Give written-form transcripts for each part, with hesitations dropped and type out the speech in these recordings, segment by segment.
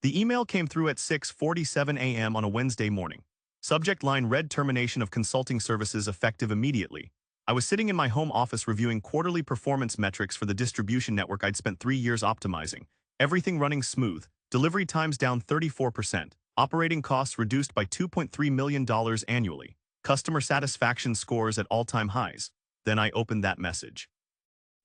The email came through at 6:47 a.m. on a Wednesday morning. Subject line read termination of consulting services effective immediately. I was sitting in my home office reviewing quarterly performance metrics for the distribution network I'd spent 3 years optimizing. Everything running smooth, delivery times down 34%, operating costs reduced by $2.3 million annually, customer satisfaction scores at all-time highs. Then I opened that message.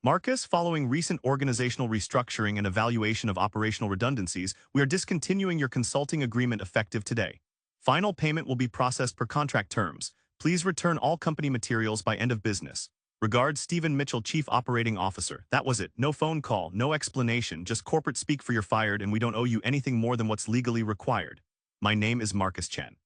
Marcus, following recent organizational restructuring and evaluation of operational redundancies, we are discontinuing your consulting agreement effective today. Final payment will be processed per contract terms. Please return all company materials by end of business. Regards, Stephen Mitchell, Chief Operating Officer. That was it. No phone call, no explanation, just corporate speak for you're fired and we don't owe you anything more than what's legally required. My name is Marcus Chen.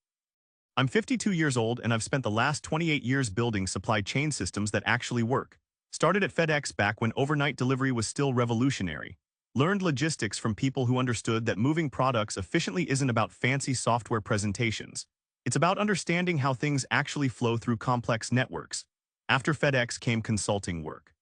I'm 52 years old and I've spent the last 28 years building supply chain systems that actually work. Started at FedEx back when overnight delivery was still revolutionary. Learned logistics from people who understood that moving products efficiently isn't about fancy software presentations. It's about understanding how things actually flow through complex networks. After FedEx came consulting work.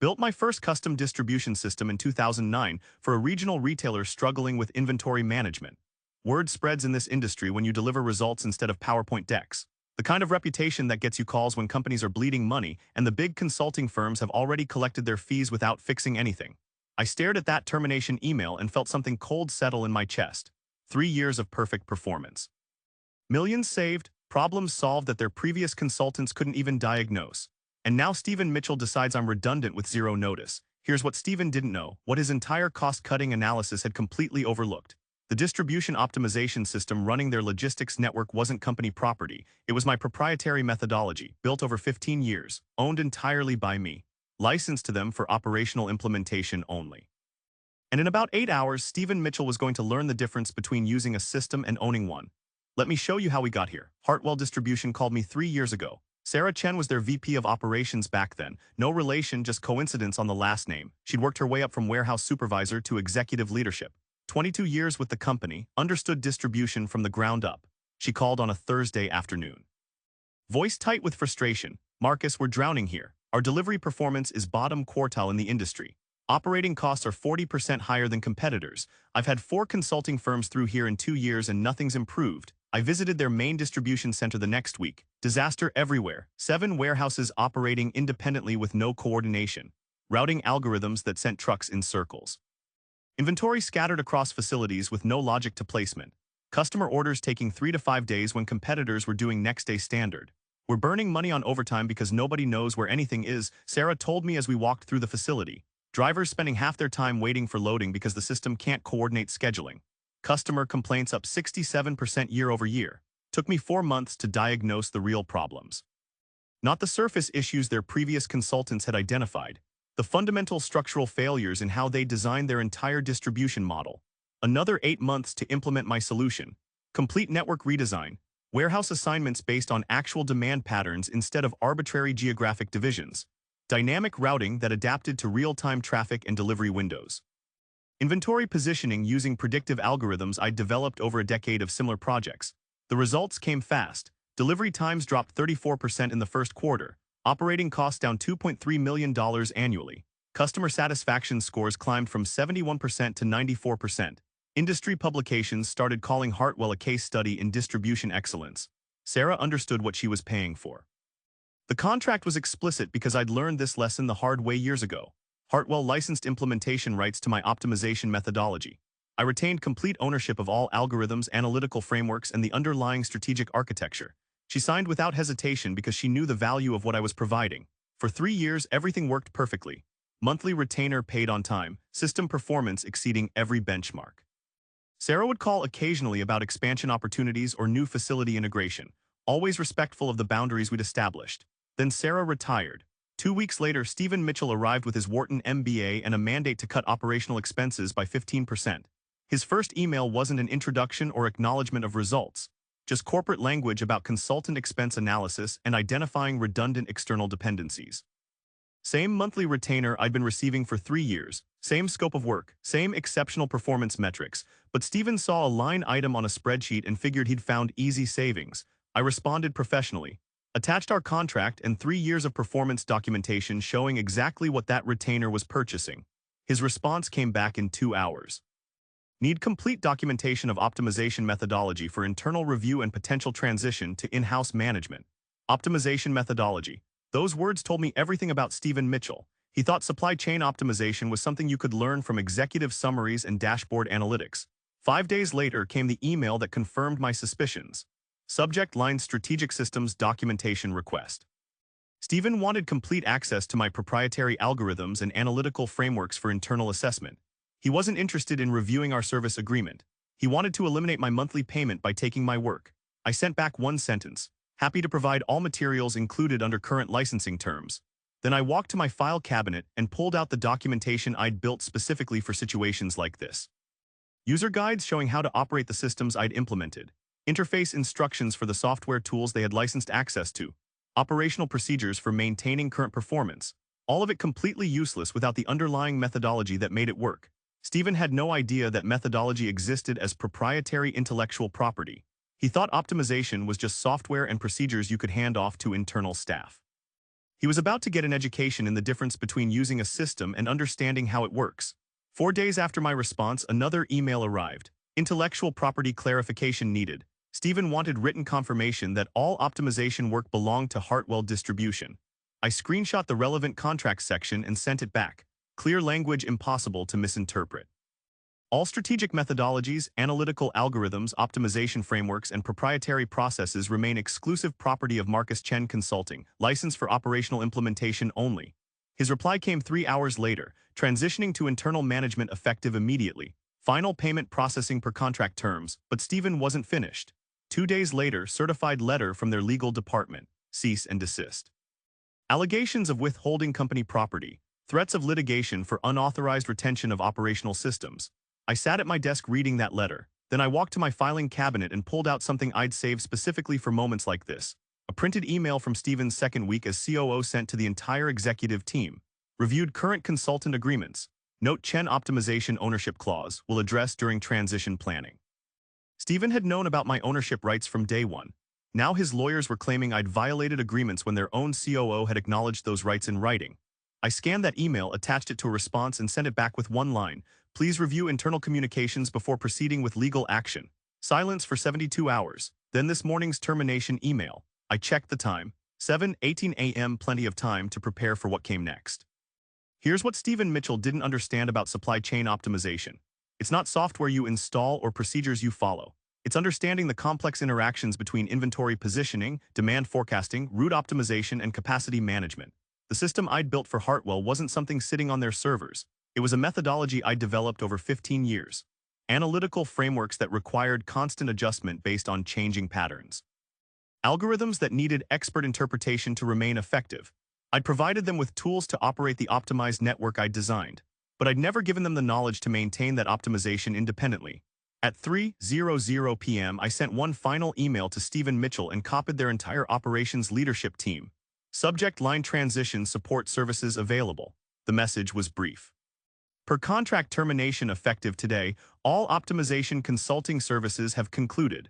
Built my first custom distribution system in 2009 for a regional retailer struggling with inventory management. Word spreads in this industry when you deliver results instead of PowerPoint decks. The kind of reputation that gets you calls when companies are bleeding money and the big consulting firms have already collected their fees without fixing anything. I stared at that termination email and felt something cold settle in my chest. 3 years of perfect performance. Millions saved, problems solved that their previous consultants couldn't even diagnose. And now Stephen Mitchell decides I'm redundant with zero notice. Here's what Stephen didn't know, what his entire cost-cutting analysis had completely overlooked. The distribution optimization system running their logistics network wasn't company property. It was my proprietary methodology, built over 15 years, owned entirely by me, licensed to them for operational implementation only. And in about 8 hours, Stephen Mitchell was going to learn the difference between using a system and owning one. Let me show you how we got here. Hartwell Distribution called me 3 years ago. Sarah Chen was their VP of operations back then. No relation, just coincidence on the last name. She'd worked her way up from warehouse supervisor to executive leadership. 22 years with the company, understood distribution from the ground up. She called on a Thursday afternoon. Voice tight with frustration. Marcus, we're drowning here. Our delivery performance is bottom quartile in the industry. Operating costs are 40% higher than competitors. I've had 4 consulting firms through here in 2 years and nothing's improved. I visited their main distribution center the next week. Disaster everywhere. 7 warehouses operating independently with no coordination. Routing algorithms that sent trucks in circles. Inventory scattered across facilities with no logic to placement. Customer orders taking 3 to 5 days when competitors were doing next-day standard. We're burning money on overtime because nobody knows where anything is, Sarah told me as we walked through the facility. Drivers spending half their time waiting for loading because the system can't coordinate scheduling. Customer complaints up 67% year over year. Took me 4 months to diagnose the real problems. Not the surface issues their previous consultants had identified. The fundamental structural failures in how they designed their entire distribution model. Another 8 months to implement my solution. Complete network redesign. Warehouse assignments based on actual demand patterns instead of arbitrary geographic divisions. Dynamic routing that adapted to real-time traffic and delivery windows. Inventory positioning using predictive algorithms I'd developed over a decade of similar projects. The results came fast. Delivery times dropped 34% in the first quarter. Operating costs down $2.3 million annually. Customer satisfaction scores climbed from 71% to 94%. Industry publications started calling Hartwell a case study in distribution excellence. Sarah understood what she was paying for. The contract was explicit because I'd learned this lesson the hard way years ago. Hartwell licensed implementation rights to my optimization methodology. I retained complete ownership of all algorithms, analytical frameworks, and the underlying strategic architecture. She signed without hesitation because she knew the value of what I was providing. For 3 years, everything worked perfectly. Monthly retainer paid on time, system performance exceeding every benchmark. Sarah would call occasionally about expansion opportunities or new facility integration, always respectful of the boundaries we'd established. Then Sarah retired. 2 weeks later, Stephen Mitchell arrived with his Wharton MBA and a mandate to cut operational expenses by 15%. His first email wasn't an introduction or acknowledgement of results, just corporate language about consultant expense analysis and identifying redundant external dependencies. Same monthly retainer I'd been receiving for 3 years, same scope of work, same exceptional performance metrics, but Stephen saw a line item on a spreadsheet and figured he'd found easy savings. I responded professionally. Attached our contract and 3 years of performance documentation showing exactly what that retainer was purchasing. His response came back in 2 hours. Need complete documentation of optimization methodology for internal review and potential transition to in-house management. Optimization methodology. Those words told me everything about Stephen Mitchell. He thought supply chain optimization was something you could learn from executive summaries and dashboard analytics. 5 days later came the email that confirmed my suspicions. Subject line: Strategic Systems Documentation Request. Stephen wanted complete access to my proprietary algorithms and analytical frameworks for internal assessment. He wasn't interested in reviewing our service agreement. He wanted to eliminate my monthly payment by taking my work. I sent back one sentence: happy to provide all materials included under current licensing terms. Then I walked to my file cabinet and pulled out the documentation I'd built specifically for situations like this. User guides showing how to operate the systems I'd implemented. Interface instructions for the software tools they had licensed access to. Operational procedures for maintaining current performance. All of it completely useless without the underlying methodology that made it work. Stephen had no idea that methodology existed as proprietary intellectual property. He thought optimization was just software and procedures you could hand off to internal staff. He was about to get an education in the difference between using a system and understanding how it works. 4 days after my response, another email arrived. Intellectual property clarification needed. Stephen wanted written confirmation that all optimization work belonged to Hartwell Distribution. I screenshot the relevant contract section and sent it back. Clear language impossible to misinterpret. All strategic methodologies, analytical algorithms, optimization frameworks, and proprietary processes remain exclusive property of Marcus Chen Consulting, licensed for operational implementation only. His reply came 3 hours later, transitioning to internal management effective immediately. Final payment processing per contract terms, but Stephen wasn't finished. 2 days later, certified letter from their legal department, cease and desist. Allegations of withholding company property, threats of litigation for unauthorized retention of operational systems. I sat at my desk reading that letter. Then I walked to my filing cabinet and pulled out something I'd saved specifically for moments like this. A printed email from Stephen's second week as COO sent to the entire executive team. Reviewed current consultant agreements. Note: Chen optimization ownership clause will address during transition planning. Stephen had known about my ownership rights from day one. Now his lawyers were claiming I'd violated agreements when their own COO had acknowledged those rights in writing. I scanned that email, attached it to a response, and sent it back with one line: please review internal communications before proceeding with legal action. Silence for 72 hours. Then this morning's termination email. I checked the time. 7:18 a.m. Plenty of time to prepare for what came next. Here's what Stephen Mitchell didn't understand about supply chain optimization. It's not software you install or procedures you follow. It's understanding the complex interactions between inventory positioning, demand forecasting, route optimization, and capacity management. The system I'd built for Hartwell wasn't something sitting on their servers. It was a methodology I'd developed over 15 years. Analytical frameworks that required constant adjustment based on changing patterns. Algorithms that needed expert interpretation to remain effective. I'd provided them with tools to operate the optimized network I'd designed, but I'd never given them the knowledge to maintain that optimization independently. At 3:00 p.m., I sent one final email to Stephen Mitchell and copied their entire operations leadership team. Subject line: transition support services available. The message was brief. Per contract termination effective today, all optimization consulting services have concluded.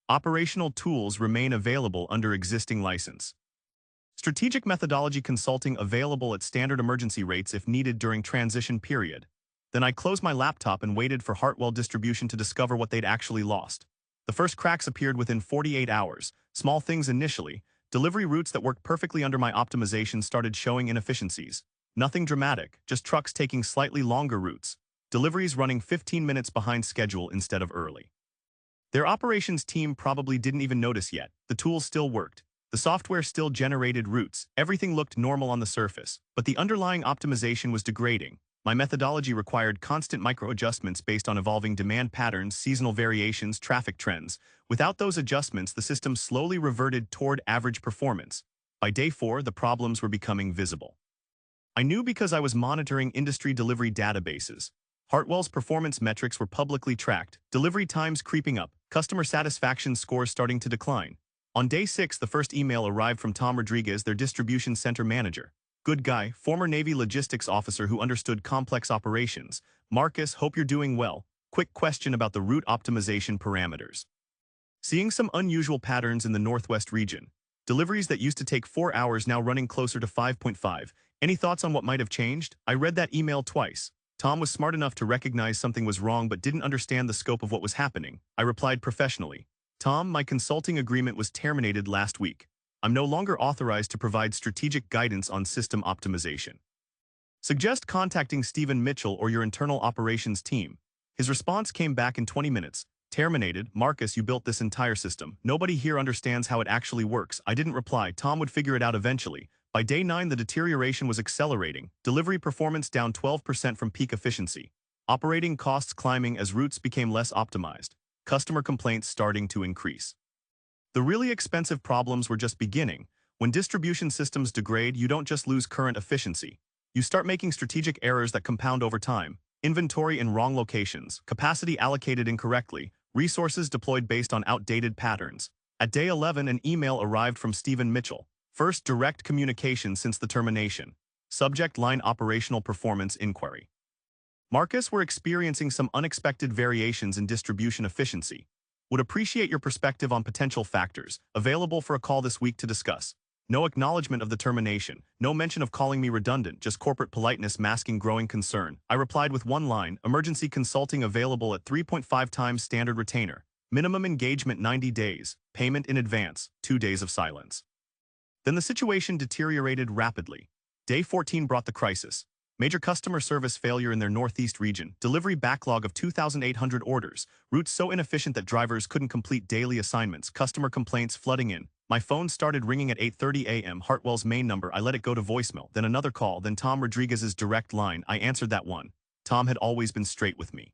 Operational tools remain available under existing license. Strategic methodology consulting available at standard emergency rates if needed during transition period. Then I closed my laptop and waited for Hartwell Distribution to discover what they'd actually lost. The first cracks appeared within 48 hours. Small things initially. Delivery routes that worked perfectly under my optimization started showing inefficiencies. Nothing dramatic, just trucks taking slightly longer routes. Deliveries running 15 minutes behind schedule instead of early. Their operations team probably didn't even notice yet. The tools still worked. The software still generated routes. Everything looked normal on the surface, but the underlying optimization was degrading. My methodology required constant micro-adjustments based on evolving demand patterns, seasonal variations, traffic trends. Without those adjustments, the system slowly reverted toward average performance. By day 4, the problems were becoming visible. I knew because I was monitoring industry delivery databases. Hartwell's performance metrics were publicly tracked, delivery times creeping up, customer satisfaction scores starting to decline. On day 6, the first email arrived from Tom Rodriguez, their distribution center manager. Good guy, former Navy logistics officer who understood complex operations. Marcus, hope you're doing well. Quick question about the route optimization parameters. Seeing some unusual patterns in the Northwest region. Deliveries that used to take 4 hours now running closer to 5.5. Any thoughts on what might have changed? I read that email twice. Tom was smart enough to recognize something was wrong but didn't understand the scope of what was happening. I replied professionally. Tom, my consulting agreement was terminated last week. I'm no longer authorized to provide strategic guidance on system optimization. Suggest contacting Stephen Mitchell or your internal operations team. His response came back in 20 minutes. Terminated. Marcus, you built this entire system. Nobody here understands how it actually works. I didn't reply. Tom would figure it out eventually. By day 9, the deterioration was accelerating. Delivery performance down 12% from peak efficiency. Operating costs climbing as routes became less optimized. Customer complaints starting to increase. The really expensive problems were just beginning. When distribution systems degrade, you don't just lose current efficiency. You start making strategic errors that compound over time. Inventory in wrong locations, capacity allocated incorrectly, resources deployed based on outdated patterns. At day 11, an email arrived from Stephen Mitchell. First direct communication since the termination. Subject line operational performance inquiry. Marcus, we're experiencing some unexpected variations in distribution efficiency. Would appreciate your perspective on potential factors. Available for a call this week to discuss. No acknowledgement of the termination. No mention of calling me redundant, just corporate politeness masking growing concern. I replied with one line, emergency consulting available at 3.5 times standard retainer. Minimum engagement 90 days. Payment in advance. 2 days of silence. Then the situation deteriorated rapidly. Day 14 brought the crisis. Major customer service failure in their Northeast region, delivery backlog of 2,800 orders, routes so inefficient that drivers couldn't complete daily assignments, customer complaints flooding in. My phone started ringing at 8:30 a.m. Hartwell's main number. I let it go to voicemail, then another call, then Tom Rodriguez's direct line. I answered that one. Tom had always been straight with me.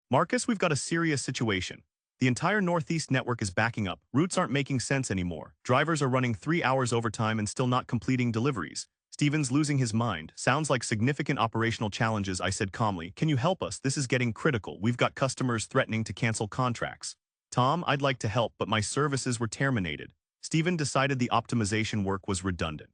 Marcus, we've got a serious situation. The entire Northeast network is backing up. Routes aren't making sense anymore. Drivers are running 3 hours overtime and still not completing deliveries. Steven's losing his mind. Sounds like significant operational challenges, I said calmly. Can you help us? This is getting critical. We've got customers threatening to cancel contracts. Tom, I'd like to help, but my services were terminated. Steven decided the optimization work was redundant.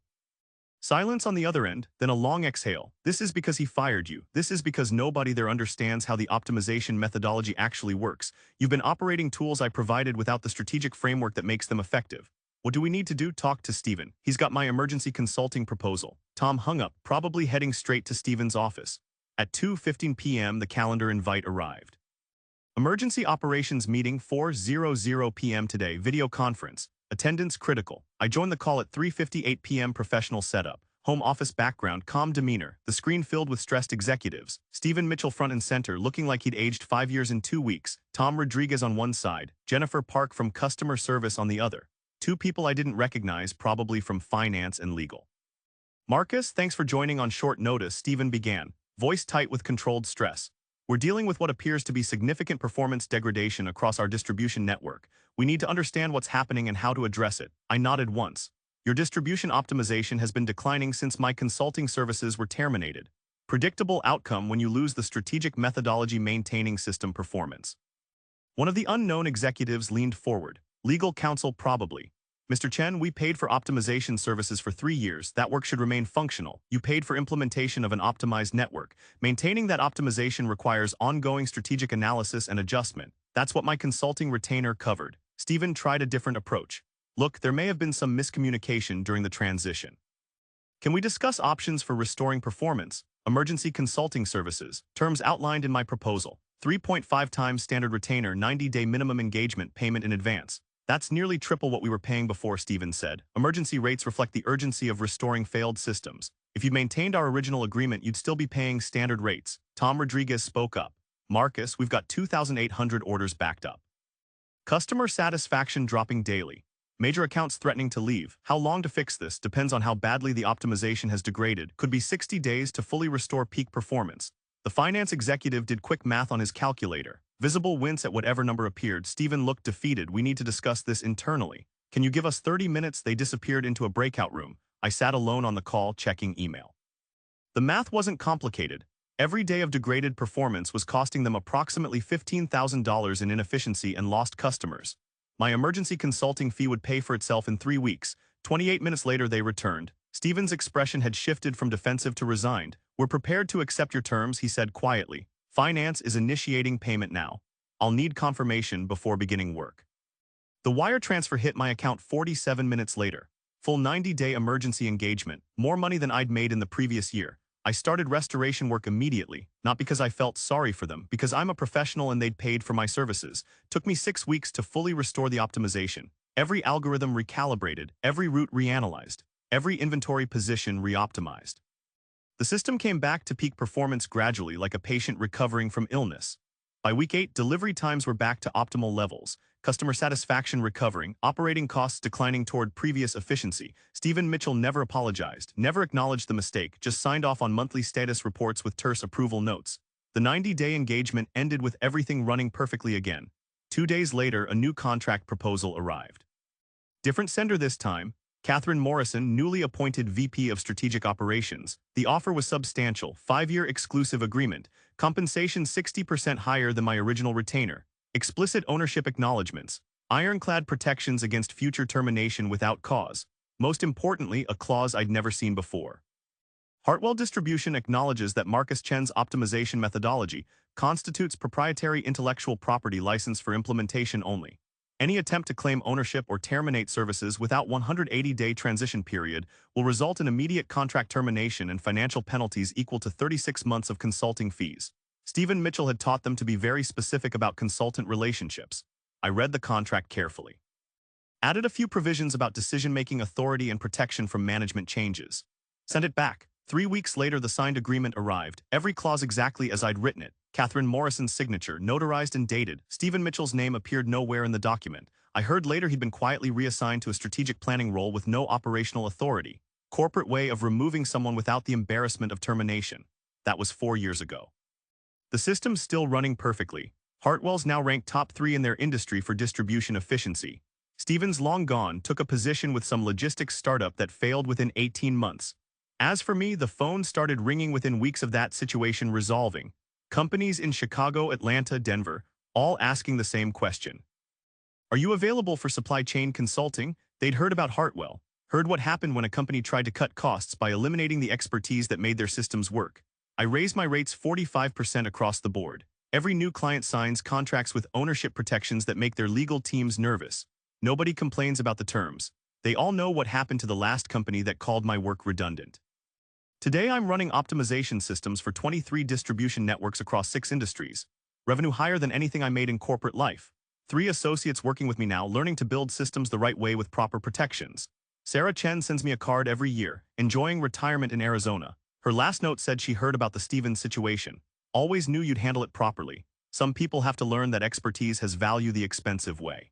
Silence on the other end, then a long exhale. This is because he fired you. This is because nobody there understands how the optimization methodology actually works. You've been operating tools I provided without the strategic framework that makes them effective. What do we need to do? Talk to Steven. He's got my emergency consulting proposal. Tom hung up, probably heading straight to Steven's office. At 2:15 p.m., the calendar invite arrived. Emergency operations meeting 4:00 p.m. today, video conference. Attendance critical. I joined the call at 3:58 p.m. Professional setup. Home office background, calm demeanor. The screen filled with stressed executives. Stephen Mitchell front and center, looking like he'd aged 5 years in 2 weeks. Tom Rodriguez on one side. Jennifer Park from customer service on the other. 2 people I didn't recognize, probably from finance and legal. Marcus, thanks for joining on short notice, Stephen began, voice tight with controlled stress. We're dealing with what appears to be significant performance degradation across our distribution network. We need to understand what's happening and how to address it. I nodded once. Your distribution optimization has been declining since my consulting services were terminated. Predictable outcome when you lose the strategic methodology maintaining system performance. One of the unknown executives leaned forward. Legal counsel probably. Mr. Chen, we paid for optimization services for 3 years. That work should remain functional. You paid for implementation of an optimized network. Maintaining that optimization requires ongoing strategic analysis and adjustment. That's what my consulting retainer covered. Stephen tried a different approach. Look, there may have been some miscommunication during the transition. Can we discuss options for restoring performance? Emergency consulting services, terms outlined in my proposal. 3.5 times standard retainer, 90-day minimum engagement, payment in advance. That's nearly triple what we were paying before, Stephen said. Emergency rates reflect the urgency of restoring failed systems. If you maintained our original agreement, you'd still be paying standard rates. Tom Rodriguez spoke up. Marcus, we've got 2,800 orders backed up. Customer satisfaction dropping daily. Major accounts threatening to leave. How long to fix this depends on how badly the optimization has degraded. Could be 60 days to fully restore peak performance. The finance executive did quick math on his calculator. Visible wince at whatever number appeared. Stephen looked defeated. We need to discuss this internally. Can you give us 30 minutes? They disappeared into a breakout room. I sat alone on the call, checking email. The math wasn't complicated. Every day of degraded performance was costing them approximately $15,000 in inefficiency and lost customers. My emergency consulting fee would pay for itself in 3 weeks. 28 minutes later, they returned. Stephen's expression had shifted from defensive to resigned. We're prepared to accept your terms, he said quietly. Finance is initiating payment now. I'll need confirmation before beginning work. The wire transfer hit my account 47 minutes later. Full 90-day emergency engagement, more money than I'd made in the previous year. I started restoration work immediately, not because I felt sorry for them, because I'm a professional and they'd paid for my services. Took me 6 weeks to fully restore the optimization. Every algorithm recalibrated, every route reanalyzed, every inventory position reoptimized. The system came back to peak performance gradually, like a patient recovering from illness. By week 8, delivery times were back to optimal levels, customer satisfaction recovering, operating costs declining toward previous efficiency. Stephen Mitchell never apologized, never acknowledged the mistake, just signed off on monthly status reports with terse approval notes. The 90-day engagement ended with everything running perfectly again. 2 days later, a new contract proposal arrived. Different sender this time, Catherine Morrison, newly appointed VP of Strategic Operations. The offer was substantial, 5-year exclusive agreement, compensation 60% higher than my original retainer, explicit ownership acknowledgements, ironclad protections against future termination without cause. Most importantly, a clause I'd never seen before. Hartwell Distribution acknowledges that Marcus Chen's optimization methodology constitutes proprietary intellectual property license for implementation only. Any attempt to claim ownership or terminate services without 180-day transition period will result in immediate contract termination and financial penalties equal to 36 months of consulting fees. Stephen Mitchell had taught them to be very specific about consultant relationships. I read the contract carefully. Added a few provisions about decision-making authority and protection from management changes. Sent it back. 3 weeks later, the signed agreement arrived, every clause exactly as I'd written it. Catherine Morrison's signature, notarized and dated. Stephen Mitchell's name appeared nowhere in the document. I heard later he'd been quietly reassigned to a strategic planning role with no operational authority. Corporate way of removing someone without the embarrassment of termination. That was 4 years ago. The system's still running perfectly. Hartwell's now ranked top 3 in their industry for distribution efficiency. Stephen's long gone, took a position with some logistics startup that failed within 18 months. As for me, the phone started ringing within weeks of that situation resolving. Companies in Chicago, Atlanta, Denver, all asking the same question. Are you available for supply chain consulting? They'd heard about Hartwell, heard what happened when a company tried to cut costs by eliminating the expertise that made their systems work. I raised my rates 45% across the board. Every new client signs contracts with ownership protections that make their legal teams nervous. Nobody complains about the terms. They all know what happened to the last company that called my work redundant. Today, I'm running optimization systems for 23 distribution networks across 6 industries. Revenue higher than anything I made in corporate life. 3 associates working with me now, learning to build systems the right way with proper protections. Sarah Chen sends me a card every year, enjoying retirement in Arizona. Her last note said she heard about the Stevens situation. Always knew you'd handle it properly. Some people have to learn that expertise has value the expensive way.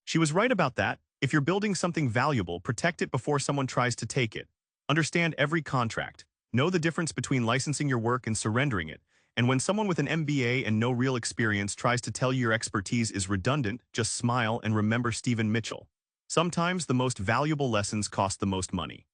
She was right about that. If you're building something valuable, protect it before someone tries to take it. Understand every contract. Know the difference between licensing your work and surrendering it. And when someone with an MBA and no real experience tries to tell you your expertise is redundant, just smile and remember Stephen Mitchell. Sometimes the most valuable lessons cost the most money.